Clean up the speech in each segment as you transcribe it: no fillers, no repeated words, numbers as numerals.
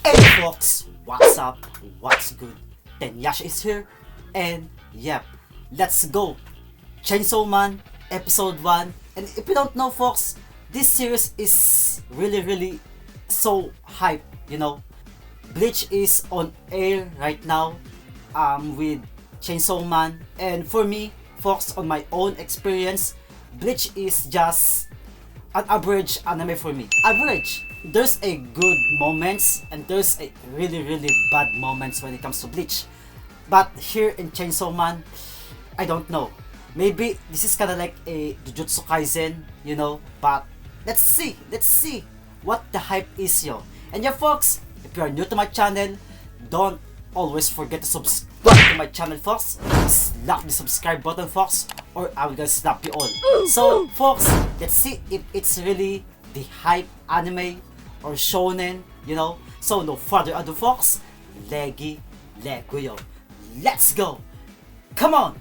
Hey folks, what's up? What's good? Yash is here, and yep, let's go. Chainsaw Man, episode 1. And if you don't know folks, this series is really so hype, you know. Bleach is on air right now with Chainsaw Man, and for me, folks, on my own experience, Bleach is just an average anime for me. Average. There's a good moments and there's a really bad moments when it comes to Bleach. But here in Chainsaw Man, I don't know. Maybe this is kinda like a Jujutsu Kaisen, you know. But let's see what the hype is, yo. And yeah, folks, if you are new to my channel, don't always forget to subscribe to my channel, folks. Slap the subscribe button, folks, or I will gonna slap you all. So, folks, let's see if it's really the hype anime or shonen, you know. So, no further ado, folks. Legi, lego, yo. Let's go. Come on.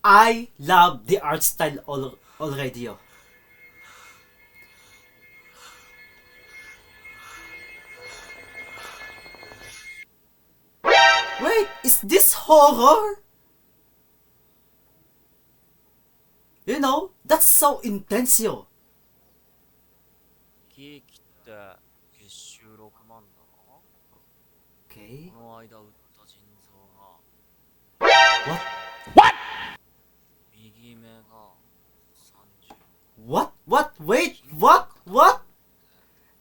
I love the art style already, yo. Wait, is this horror? You know, that's so intense, yo. ケーキって月収6万だな。 Okay. この間売った腎臓が What? 右目が30。 What? Wait, what?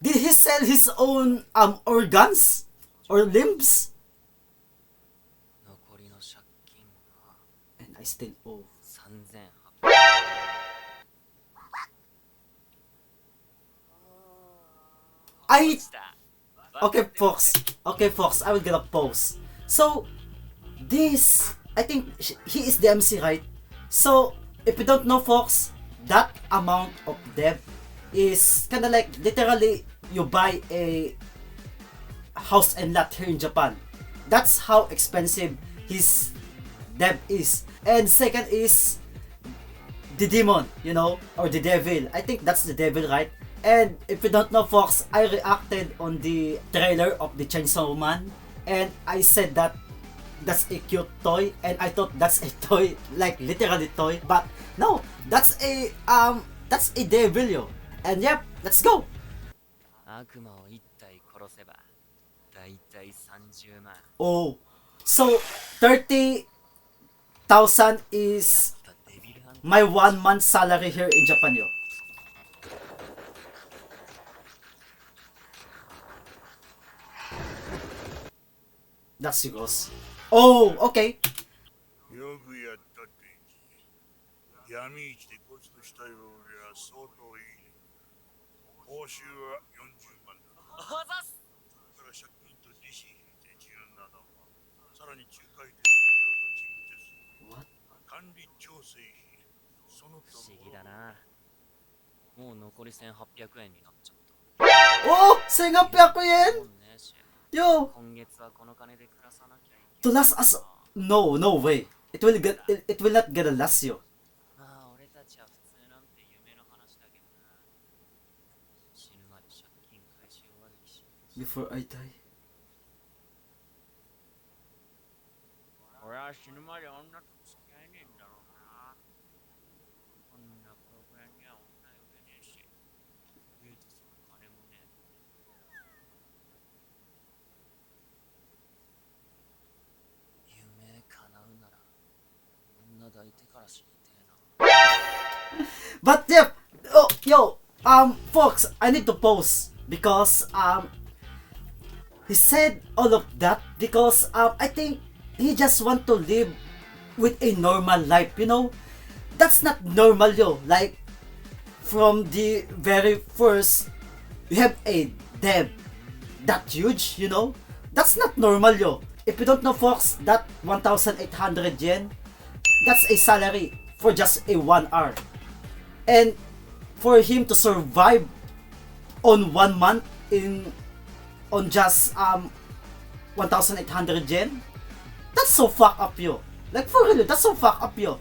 Did he sell his own organs or limbs? 残りの借金が And I still owe. 3800。 I okay, folks. I will get a pause. So this, I think he is the MC, right? So if you don't know, folks, that amount of debt is kind of like literally you buy a house and lot here in Japan. That's how expensive his debt is. And second is the demon, you know, or the devil. I think that's the devil, right? And if you don't know, folks, I reacted on the trailer of the Chainsaw Man, and I said that that's a cute toy, and I thought that's a toy, like literally toy, but no, that's a devil, yo. And yep, let's go. 悪魔を1体殺せばだいたい30万。 Oh, so 30,000 is やっぱデビルハンター my 1 month salary here in Japan, yo. That's yours. Oh, okay. よくやったって闇市でコツとしたようりゃ相当いいね。報酬は40万だ。あざっす。それから借金と利子入れて17万。さらに仲介手数料と人手数。What? 管理調整費。その他不思議だな。もう残り1800円になっちゃった。 Oh, 1,800 yen. もうねえし Yo, 今月はこの金で暮らさなきゃい to けない。 last us. No way. It will not get a last, yo. まあ俺たちは普通なんて夢の話だけどな。死ぬまで借金返し終わる気しないし。 Before I die. 俺は死ぬまで女と付き合えねえんだろうな。こんなプログラムには女呼べねえし。ユートその金もねえ。夢叶うなら女抱いてから死にてえな。 But yeah, oh, yo, folks, I need to pause because he said all of that because I think he just want to live with a normal life, you know. That's not normal, yo. Like from the very first, you have a debt that huge, you know. That's not normal, yo. If you don't know, folks, that 1,800 yen, that's a salary for just a 1 hour. And for him to survive on 1 month on just 1,800 yen, that's so fucked up, yo. Like for real, that's so fucked up, yo.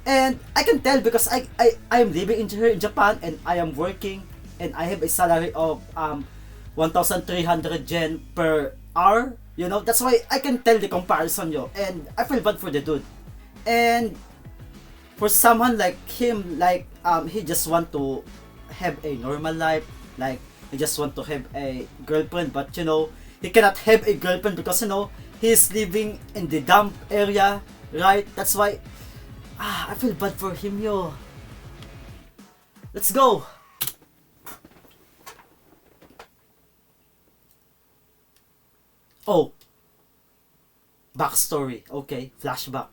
And I can tell because I am living in here in Japan and I am working and I have a salary of 1,300 yen per hour. You know, that's why I can tell the comparison, yo. And I feel bad for the dude. And for someone like him, like he just want to have a normal life, like he just want to have a girlfriend, but you know, he cannot have a girlfriend because you know he's living in the dump area, right? That's why I feel bad for him, yo. Let's go. Oh, backstory. Okay, flashback.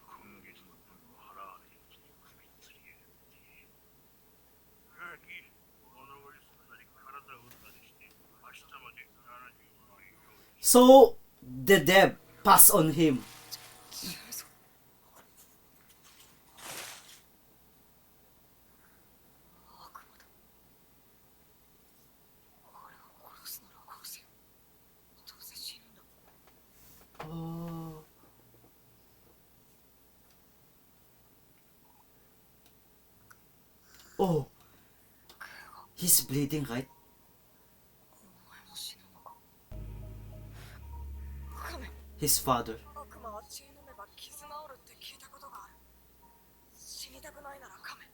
今月の分を払わねえうちに首吊りやがってガキ物乞いするなり体を打ったりして明日まで70万用意 So the dev passed on him. Oh. Oh. He's bleeding, right? His father. 悪魔は血飲めば傷治るって聞いたことがある。死にたくないなら噛め。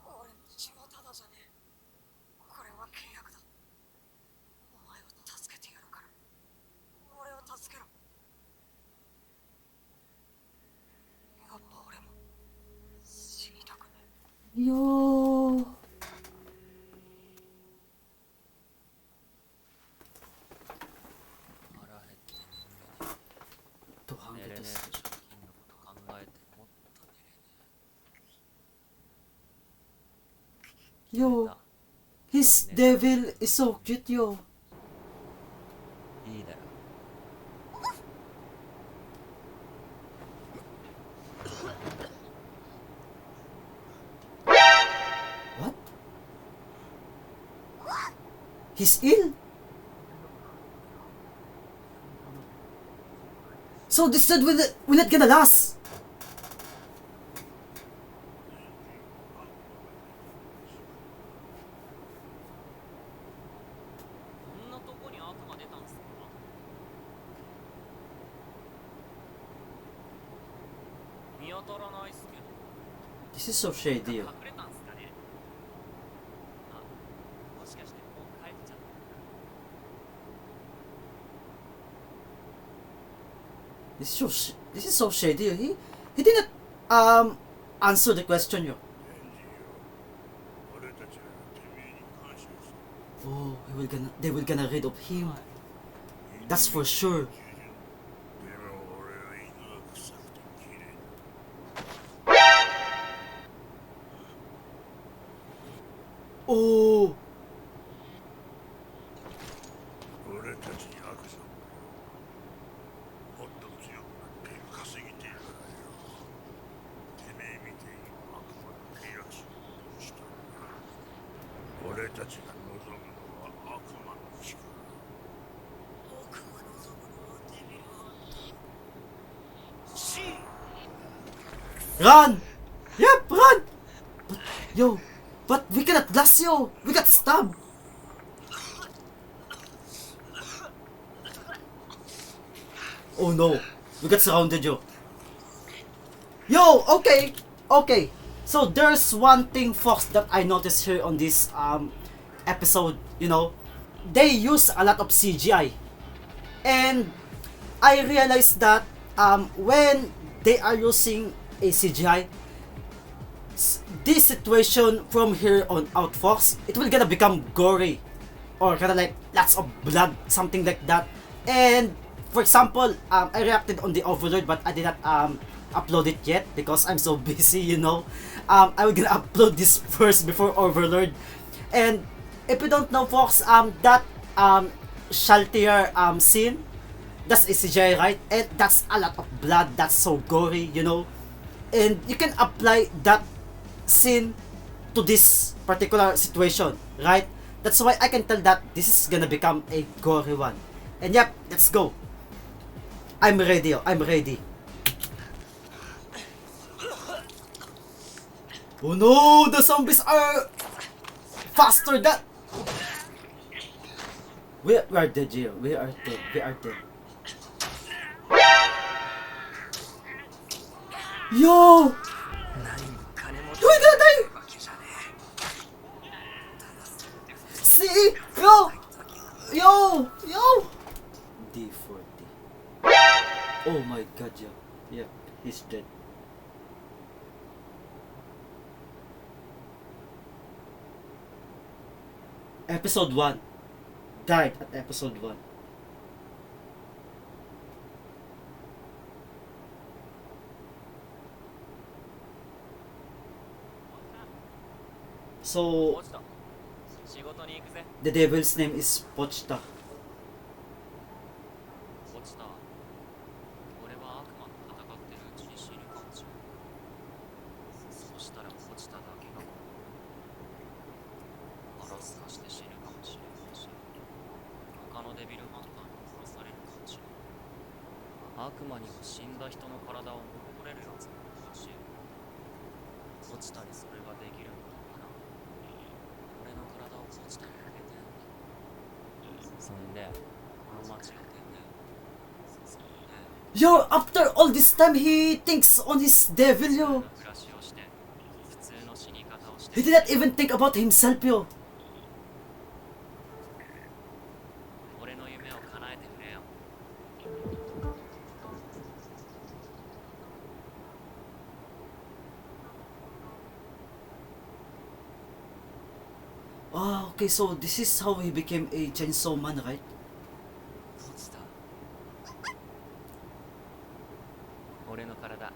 俺の血はただじゃねえ。これは契約だ。お前を助けてやるから。俺を助けろ。やっぱ俺も死にたくねえ。 Yo. Yo, his devil is so cute, yo. いいだろ What? He's ill. So this dude will not gonna last. This is so shady. Yo. This is so shady. He didn't answer the question, yo. 俺たちはてめえに感謝する Oh, they will gonna rid of him. That's for sure. でも俺は犬が臭くて綺麗だ Oh, 俺たちに悪さをもっと強くなって稼ぎてえからよてめえみてえに悪魔の契約書をどうしたんだ俺たちが望むのは悪魔の力僕が望むのはデビルハント。死 run! Yep, run! But, yo, but we cannot blast, yo. We got stabbed. Oh no, we got surrounded, yo. Yo, okay. So there's one thing, folks, that I noticed here on this episode. You know, they use a lot of CGI, and I realized that when they are using a CGI, this situation from here on out, folks, it will gonna become gory or kind of like lots of blood, something like that. And for example, I reacted on the Overlord, but I did not upload it yet because I'm so busy, you know. I will gonna upload this first before Overlord. And if you don't know, folks, that shelter scene, that's a CGI, right? And that's a lot of blood. That's so gory, you know. And you can apply that scene to this particular situation, right? That's why I can tell that this is gonna become a gory one. And yep, let's go. I'm ready, yo. I'm ready. Oh no, the zombies are faster than... We are dead, Gio. We are dead. We are dead. Yo! We're gonna die! See? Yo! Yo! Yo! D40. Oh my god, yo. Yep, he's dead. Episode 1. Died at episode 1. So, 落ちた。仕事に行くぜ。 the devil's name is Pochita. 落ちた。俺は悪魔と戦ってるうちに死ぬかもしれない。そうしたら落ちただけがアロス化して死ぬかもしれないし、他のデビルハンターに殺されるかもしれない。悪魔には死んだ人の体を乗っ取れるやつがいるらしい。落ちたにそれができるのかな。俺の体を落ちたにあげてんだ。そんで、この街を出て、そんで、 Yo, after all this time, he thinks on his devil, yo. 暮らしをして、普通の死に方をし He て、 did not even think about himself, yo. 俺の夢を叶えてくれよ。 Ah, okay, so this is how he became a chainsaw man, right? 落ちた。俺の体、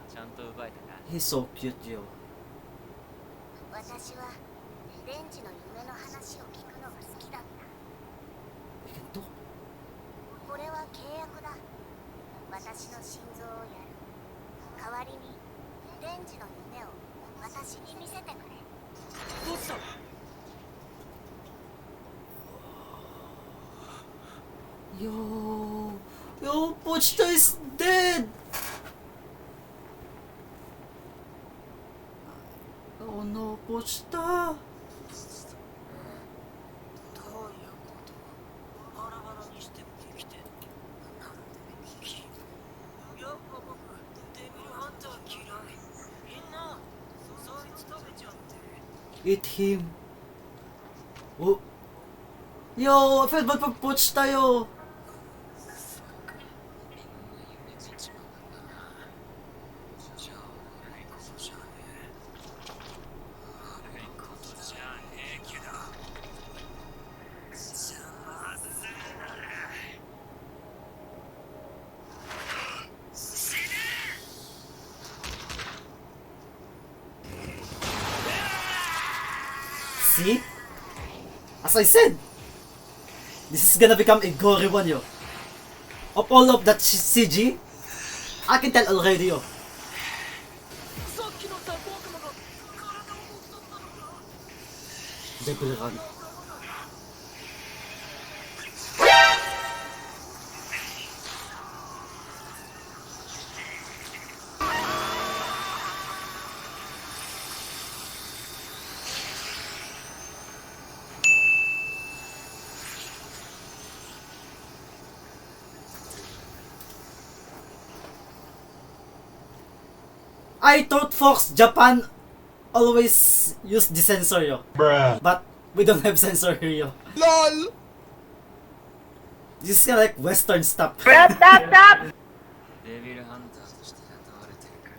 ちゃんと奪えてた。 He's so cute, yo. 私はデンジの夢の話を聞くのが好きだった。 He can talk. これは契約だ。私の心臓をやる。代わりにデンジの夢を私に見せてくれ。どうした？ Yo, Pochita is dead. Oh no, Pochita. どういうことバラバラにして生きてなんで生きやっぱ僕デビルハンター嫌いみんなそいつ食べちゃって Eat him. Oh. Yo, I felt bad for Pochita, yo. みんな夢見ちまうんだなじゃあ悪いことじゃねえ悪いことじゃねえけど邪魔するな See? As I said, this is gonna become a gory one, yo. Of all of that CG, I can tell already, yo. さっきのタコ悪魔が体を持ったんだろうな Devil run. I thought Fox Japan always use the sensor, yo. Bruh. But we don't have sensor here, yo. LOL! This is kinda like Western stuff. デビルハンターとして雇われてるから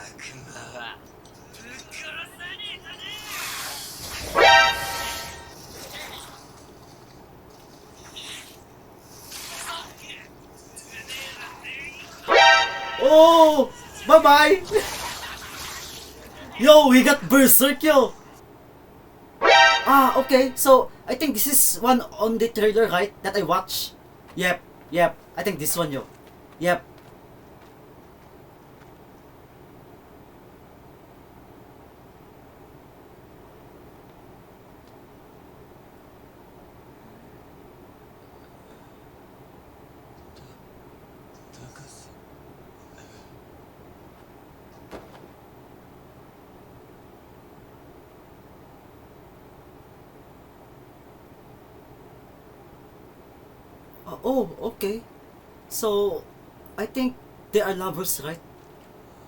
悪魔はぶっ殺さねえとね Oh! Bye-bye! Yo, we got Berserk, yo! Ah, okay. So, I think this is one on the trailer, right? That I watched. Yep. I think this one, yo. Yep. Oh, okay. So, I think they are lovers, right?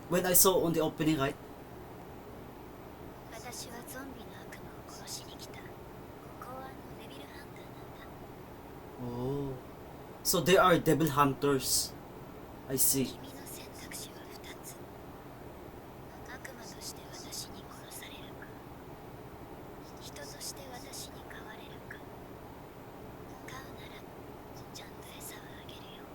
When I saw on the opening, right? 私はゾンビの悪魔を殺しに来た公安のデビルハンターなんだ Oh. So they are devil hunters. I see. 君の選択肢は2つ悪魔として私に殺されるか人として私に飼われるか飼うならちゃんと餌をあげるよ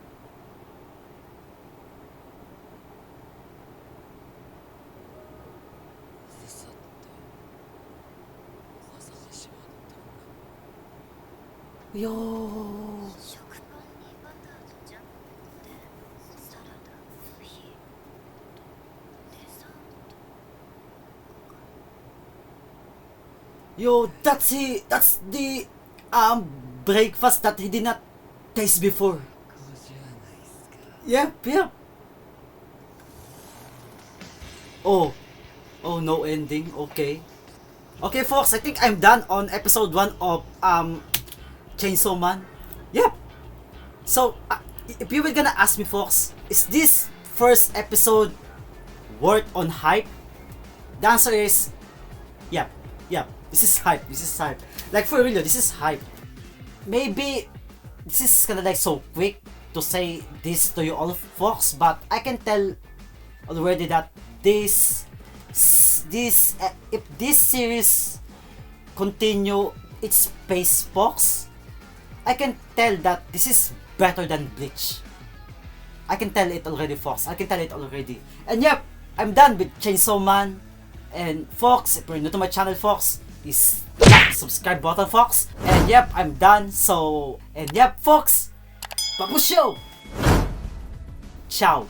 餌って朝飯はどんな Yo. 食パンにバターとジャムを塗ってサラダコーヒーとデザート Yo, that's the breakfast that he did not taste before. こうじゃないっすか Yep, yep. Oh. Oh, no ending. Okay. Okay, folks, I think I'm done on episode 1 of Chainsaw Man. Yep. So, if you were gonna ask me, folks, is this first episode worth on hype? The answer is, yep, yep. This is hype. This is hype. Like for real, this is hype. Maybe this is kinda like so quick to say this to you all, folks, but I can tell already that if this series continue its pace, folks, I can tell that this is better than Bleach. I can tell it already, folks. I can tell it already. And yep, I'm done with Chainsaw Man. And folks, if you're new to my channel, folks, please tap the subscribe button, folks. And yep, I'm done. So, and yep, folks, Papu Show. Ciao.